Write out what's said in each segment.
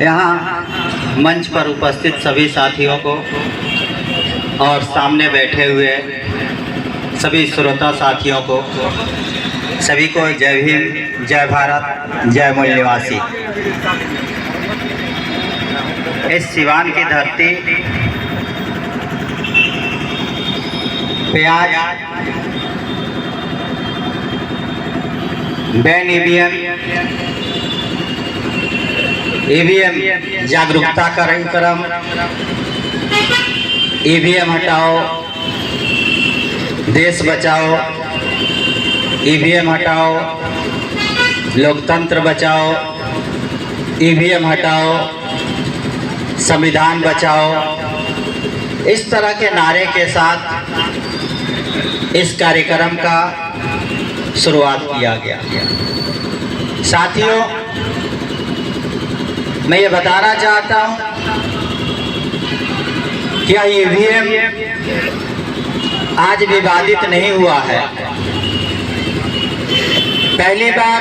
यहाँ मंच पर उपस्थित सभी साथियों को और सामने बैठे हुए सभी श्रोता साथियों को, सभी को जय भीम, जय भारत, जय मूल निवासी। इस सिवान की धरती पे आज बैन ईवीएम जागरूकता कार्यक्रम, ईवीएम हटाओ देश बचाओ, ईवीएम हटाओ लोकतंत्र बचाओ, ईवीएम हटाओ संविधान बचाओ, इस तरह के नारे के साथ इस कार्यक्रम का शुरुआत किया गया। साथियों, मैं ये बताना चाहता हूँ कि ईवीएम आज विवादित नहीं हुआ है। पहली बार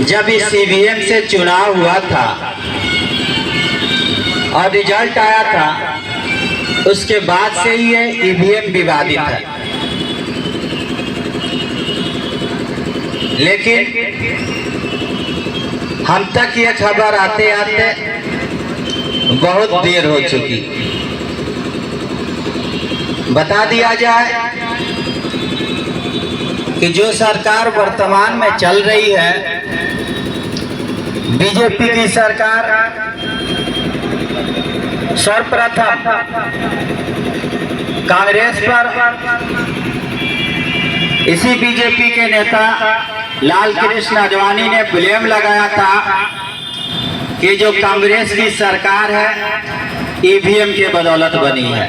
जब इस ईवीएम से चुनाव हुआ था और रिजल्ट आया था, उसके बाद से ही ये ईवीएम विवादित है। लेकिन हम तक ये खबर आते आते बहुत देर हो चुकी। बता दिया जाए कि जो सरकार वर्तमान में चल रही है, बीजेपी की सरकार, सर्वप्रथम कांग्रेस पर इसी बीजेपी के नेता लाल कृष्ण आडवाणी ने ब्लेम लगाया था कि जो कांग्रेस की सरकार है ईवीएम के बदौलत बनी है।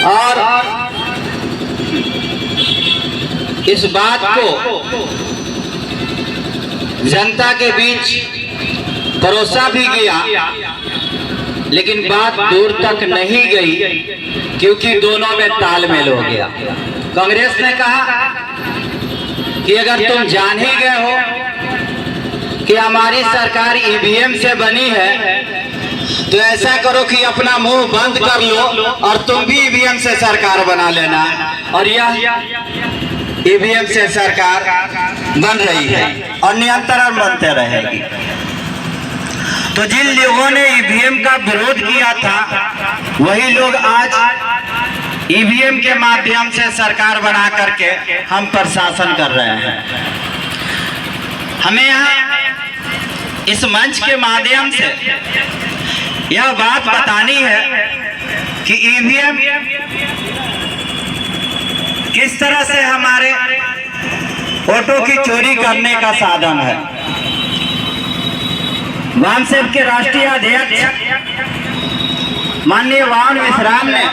और इस बात को जनता के बीच परोसा भी गया, लेकिन बात दूर तक नहीं गई क्योंकि दोनों में तालमेल हो गया। कांग्रेस ने कहा कि अगर तुम जान ही गए हो कि हमारी सरकार ईवीएम से बनी है, तो ऐसा करो कि अपना मुंह बंद कर लो और तुम भी ईवीएम से सरकार बना लेना। और यह ईवीएम से सरकार बन रही है और निरंतर बनते रहेगी। तो जिन लोगों ने ईवीएम का विरोध किया था, वही लोग आज ईवीएम के माध्यम से सरकार बना करके हम पर शासन कर रहे हैं। हमें यहाँ इस मंच के माध्यम से यह बात बतानी है कि ईवीएम किस तरह से हमारे वोटों की चोरी करने का साधन है। वामसेव के राष्ट्रीय अध्यक्ष माननीय वामन विश्राम ने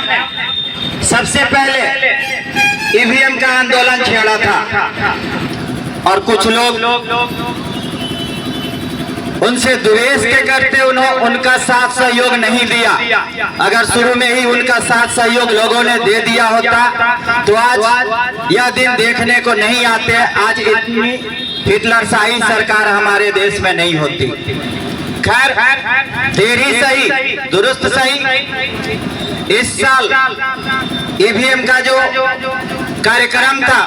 सबसे पहले ईवीएम का आंदोलन छेड़ा था और कुछ लोग उनसे द्वेष के करते उनका साथ सहयोग नहीं दिया। अगर शुरू में ही उनका साथ सहयोग लोगों ने दे दिया होता तो आज यह दिन देखने को नहीं आते। आज इतनी हिटलरशाही सरकार हमारे देश में नहीं होती। खैर, देरी सही दुरुस्त सही। इस साल ईवीएम का जो कार्यक्रम था,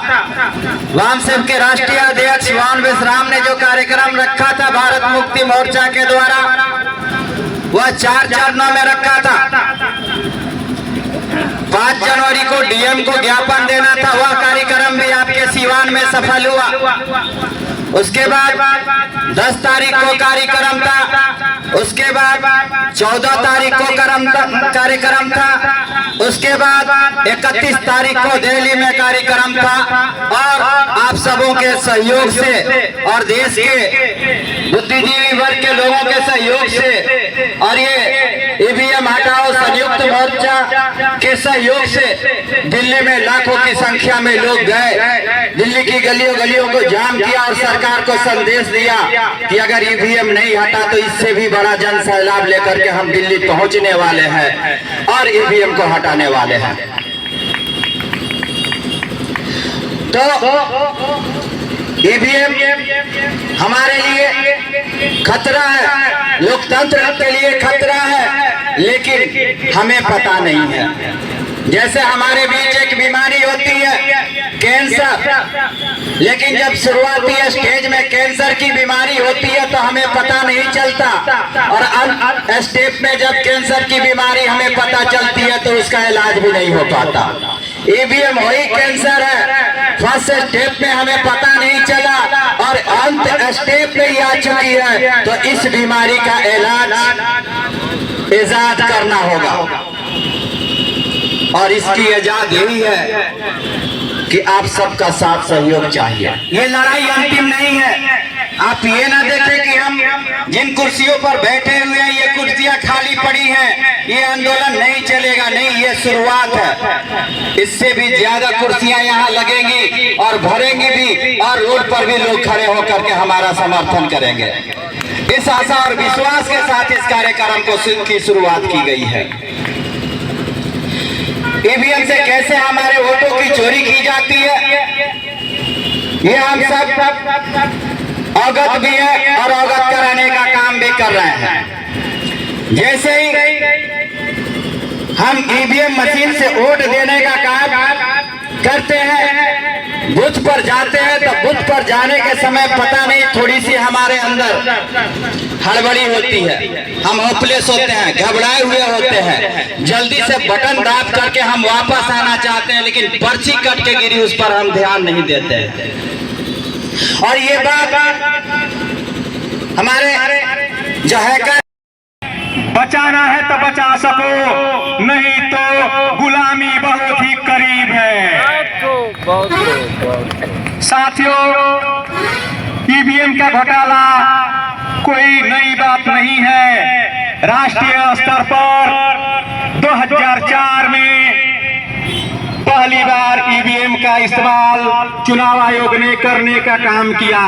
वामसेव के राष्ट्रीय अध्यक्ष वामन विश्राम ने जो कार्यक्रम रखा था भारत मुक्ति मोर्चा के द्वारा, वह 4 चरणों में रखा था। 5 जनवरी को डीएम को ज्ञापन देना था, वह कार्यक्रम भी आपके सिवान में सफल हुआ। उसके बाद 10 तारीख को कार्यक्रम था, उसके बाद 14 तारीख को कार्यक्रम था, उसके बाद 31 तारीख को दिल्ली में कार्यक्रम था। और आप सबों के सहयोग से और देश के बुद्धिजीवी वर्ग के लोगों के सहयोग से और ये ईवीएम हटाओ संयुक्त मोर्चा के सहयोग से दिल्ली में लाखों की संख्या में लोग गए, दिल्ली की गलियों को जाम किया और सरकार को संदेश दिया कि अगर ईवीएम नहीं हटा तो इससे भी बड़ा जन सैलाब लेकर के हम दिल्ली पहुंचने वाले हैं और ईवीएम को हटाने वाले हैं। तो ईवीएम हमारे लिए खतरा है, लोकतंत्र के लिए खतरा है, लेकिन हमें पता नहीं है। जैसे हमारे बीच एक बीमारी होती है कैंसर, लेकिन जब शुरुआती स्टेज में कैंसर की बीमारी होती है तो हमें पता नहीं चलता, और अंत स्टेप में जब कैंसर की बीमारी हमें पता चलती है तो उसका इलाज भी नहीं हो पाता। ईवीएम वही कैंसर है, फर्स्ट स्टेप में हमें पता नहीं चला और अंत स्टेप में ही आ चुकी है, तो इस बीमारी का इलाज इजाद करना होगा। और इसकी इजाद यही है कि आप सबका साथ सहयोग चाहिए। ये लड़ाई अंतिम नहीं है। आप ये ना देखें कि हम जिन कुर्सियों पर बैठे हुए हैं ये कुर्सियां खाली पड़ी हैं, ये आंदोलन नहीं चलेगा। नहीं, ये शुरुआत है। इससे भी ज्यादा कुर्सियां यहाँ लगेंगी और भरेंगी भी, और रोड पर भी लोग खड़े होकर के हमारा समर्थन करेंगे। इस आशा और विश्वास के साथ इस कार्यक्रम की शुरुआत की गई है। ईवीएम से कैसे हमारे वोटों की चोरी की जाती है, ये हम सब अवगत भी है और अवगत कराने का काम भी कर रहे हैं। जैसे ही हम ईवीएम मशीन से वोट देने का काम करते हैं, बूथ पर जाते हैं, तो बूथ पर जाने के समय पता नहीं थोड़ी सी हमारे अंदर हड़बड़ी होती है, हम होपलेस होते हैं, घबराए हुए होते हैं, जल्दी से बटन दाब करके हम वापस आना चाहते हैं, लेकिन पर्ची कट के गिरी उस पर हम ध्यान नहीं देते हैं। और ये बात हमारे जो है, बचाना है तो बचा सको, नहीं तो गुलामी बहुत ही करीब है। साथियों, ईवीएम का घोटाला कोई नई बात नहीं है। राष्ट्रीय स्तर पर 2004 में पहली बार ईवीएम का इस्तेमाल चुनाव आयोग ने करने का काम किया,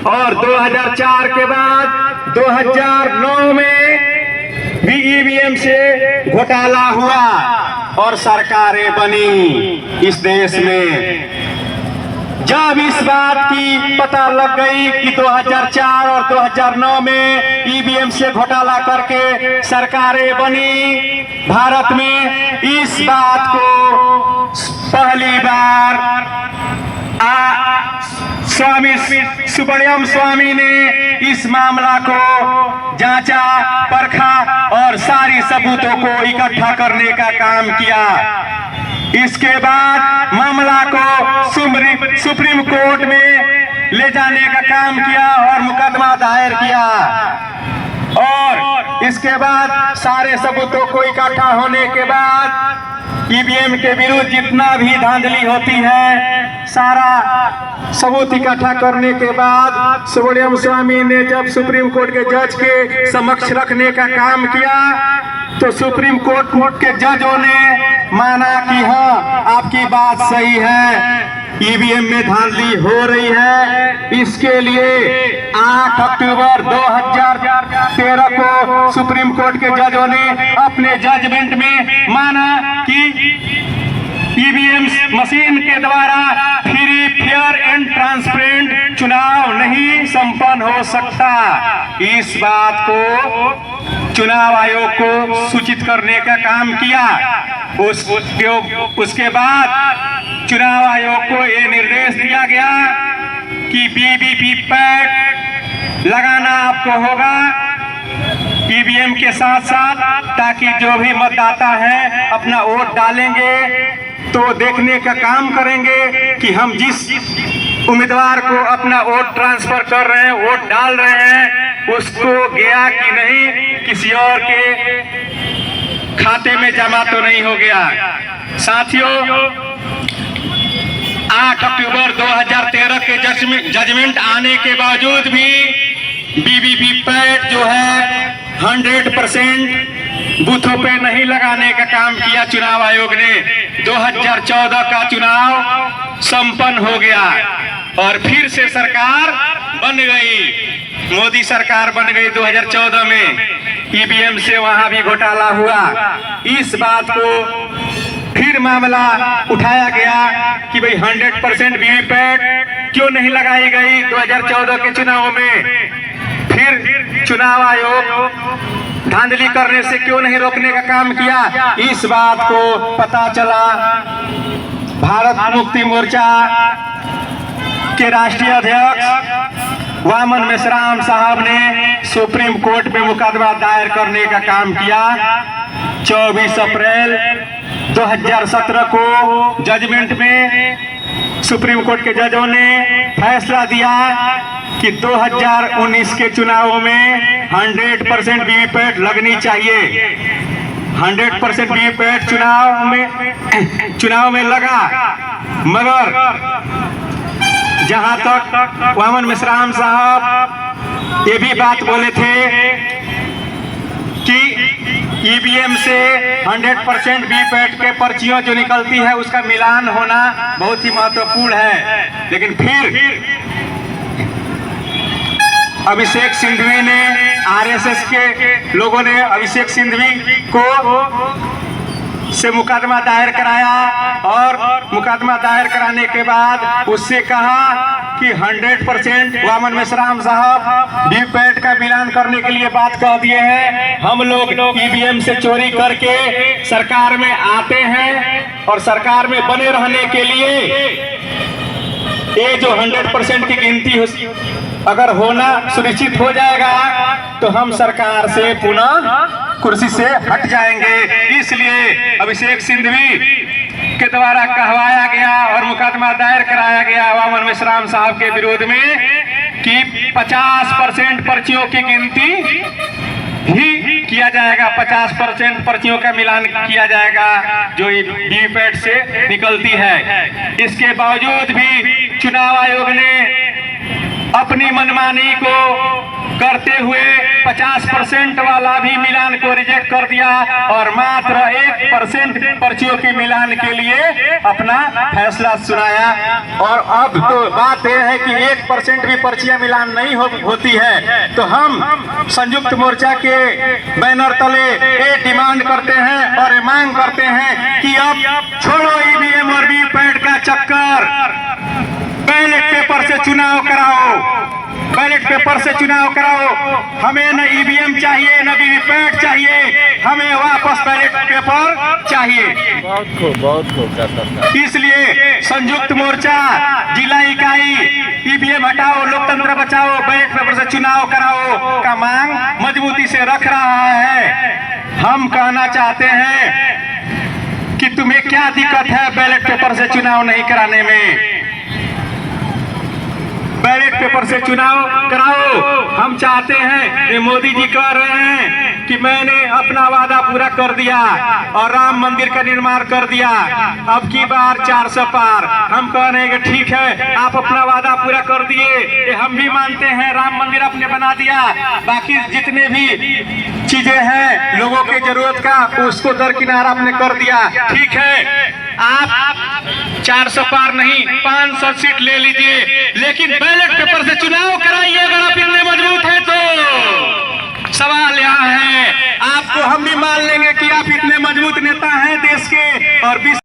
और 2004 के बाद 2009 में भी ईवीएम से घोटाला हुआ और सरकारें बनी इस देश में। जब इस बात की पता लग गई कि 2004 और 2009 में ईवीएम से घोटाला करके सरकारें बनी भारत में, इस बात को पहली बार स्वामी सुब्रमण्यम स्वामी ने इस मामला को जांचा, परखा और सारी सबूतों को इकट्ठा करने का काम किया। इसके बाद मामला को सुप्रीम कोर्ट में ले जाने का काम किया और मुकदमा दायर किया, और इसके बाद सारे सबूतों को इकट्ठा होने के बाद ईवीएम के विरुद्ध जितना भी धांधली होती है, सारा सबूत इकट्ठा करने के बाद सुब्रमण्यम स्वामी ने जब सुप्रीम कोर्ट के जज के समक्ष रखने का काम किया, तो सुप्रीम कोर्ट के जजों ने माना कि हाँ, आपकी बात सही है, ईवीएम में धांधली हो रही है। इसके लिए 8 अक्टूबर 2013 को सुप्रीम कोर्ट के जजों ने अपने जजमेंट में माना कि ईवीएम मशीन के द्वारा फ्री, फेयर एंड ट्रांसपेरेंट चुनाव नहीं संपन्न हो सकता। इस बात को चुनाव आयोग को सूचित करने का काम किया। उसके बाद चुनाव आयोग को ये निर्देश दिया गया कि वीवीपैट लगाना आपको होगा ईवीएम के साथ साथ, ताकि जो भी मतदाता है अपना वोट डालेंगे तो देखने का काम करेंगे कि हम जिस उम्मीदवार को अपना वोट ट्रांसफर कर रहे हैं, वोट डाल रहे हैं, उसको गया कि नहीं, किसी और के खाते में जमा तो नहीं हो गया। साथियों, 8 अक्टूबर 2013 के जजमेंट आने के बावजूद भी वीवीपैट जो है 100% बूथों पे नहीं लगाने का काम किया चुनाव आयोग ने। 2014 का चुनाव संपन्न हो गया और फिर से सरकार बन गई, मोदी सरकार बन गई 2014 में। ईवीएम से वहां भी घोटाला हुआ। इस बात को फिर मामला उठाया गया कि भाई 100% वीवीपैट क्यों नहीं लगाई गई 2014 के चुनाव में? फिर चुनाव आयोग धांधली करने से क्यों नहीं रोकने का काम किया? इस बात को पता चला भारत मुक्ति मोर्चा के राष्ट्रीय अध्यक्ष वामन मेश्राम साहब ने सुप्रीम कोर्ट में मुकदमा दायर करने का काम किया। 24 अप्रैल 2017 को जजमेंट में सुप्रीम कोर्ट के जजों ने फैसला दिया कि 2019 के चुनावों में 100% वीवीपैट लगनी चाहिए। 100% वीवीपैट चुनाव में लगा, मगर जहां तक वामन मेश्राम साहब ये भी बात बोले थे कि ईवीएम से 100% वीवीपैट के पर्चियों जो निकलती है उसका मिलान होना बहुत ही महत्वपूर्ण है। लेकिन फिर अभिषेक सिंघवी ने, आरएसएस के लोगों ने अभिषेक सिंघवी को से मुकदमा दायर कराया और मुकदमा दायर कराने के बाद उससे कहा कि 100% वामन मेश्राम साहब वीवीपैट का मिलान करने के लिए बात कह दिए हैं। हम लोग ईवीएम से चोरी करके सरकार में आते हैं और सरकार में बने रहने के लिए ये जो 100% की गिनती अगर होना सुनिश्चित हो जाएगा तो हम सरकार से पुनः कुर्सी से हट जाएंगे। इसलिए अभिषेक सिंघवी के द्वारा कहवाया गया और मुकदमा दायर कराया गया वामन मेश्राम साहब के विरोध में कि 50% पर्चियों की गिनती ही किया जाएगा, 50% पर्चियों का मिलान किया जाएगा जो वीवीपैट से निकलती है। इसके बावजूद भी चुनाव आयोग ने अपनी मनमानी को करते हुए 50% वाला भी मिलान को रिजेक्ट कर दिया और मात्र 1% पर्चियों के मिलान के लिए अपना फैसला सुनाया। और अब तो बात यह है कि 1% भी पर्चियां मिलान नहीं होती है, तो हम संयुक्त मोर्चा के बैनर तले ये डिमांड करते हैं और ये मांग करते हैं कि अब छोड़ो ईवीएम और वीवीपैट का चक्कर, बैलेट पेपर से चुनाव कराओ, बैलेट पेपर से चुनाव कराओ। हमें न ईवीएम चाहिए न वीवीपैट चाहिए, हमें वापस बैलेट पेपर चाहिए। बहुत खूब। इसलिए संयुक्त मोर्चा जिला इकाई ईवीएम हटाओ, लोकतंत्र बचाओ, बैलेट पेपर से चुनाव कराओ का मांग मजबूती से रख रहा है। हम कहना चाहते हैं कि तुम्हें क्या दिक्कत है बैलेट पेपर से चुनाव नहीं कराने में? बैलेट पेपर से चुनाव कराओ। हम चाहते हैं, ये मोदी जी कह रहे हैं कि मैंने अपना वादा पूरा कर दिया और राम मंदिर का निर्माण कर दिया, अब की बार 400 पार। हम कह रहे हैं कि ठीक है, आप अपना वादा पूरा कर दिए, ये हम भी मानते हैं, राम मंदिर आपने बना दिया, बाकी जितने भी चीजें हैं लोगों के जरूरत का उसको दरकिनार आपने कर दिया। ठीक है, आप 400 पार नहीं 500 सीट ले लीजिए, लेकिन बैलेट पेपर से चुनाव कराइए अगर आप इतने मजबूत हैं तो। सवाल यहाँ है, आपको हम भी मान लेंगे कि आप इतने मजबूत नेता हैं देश के और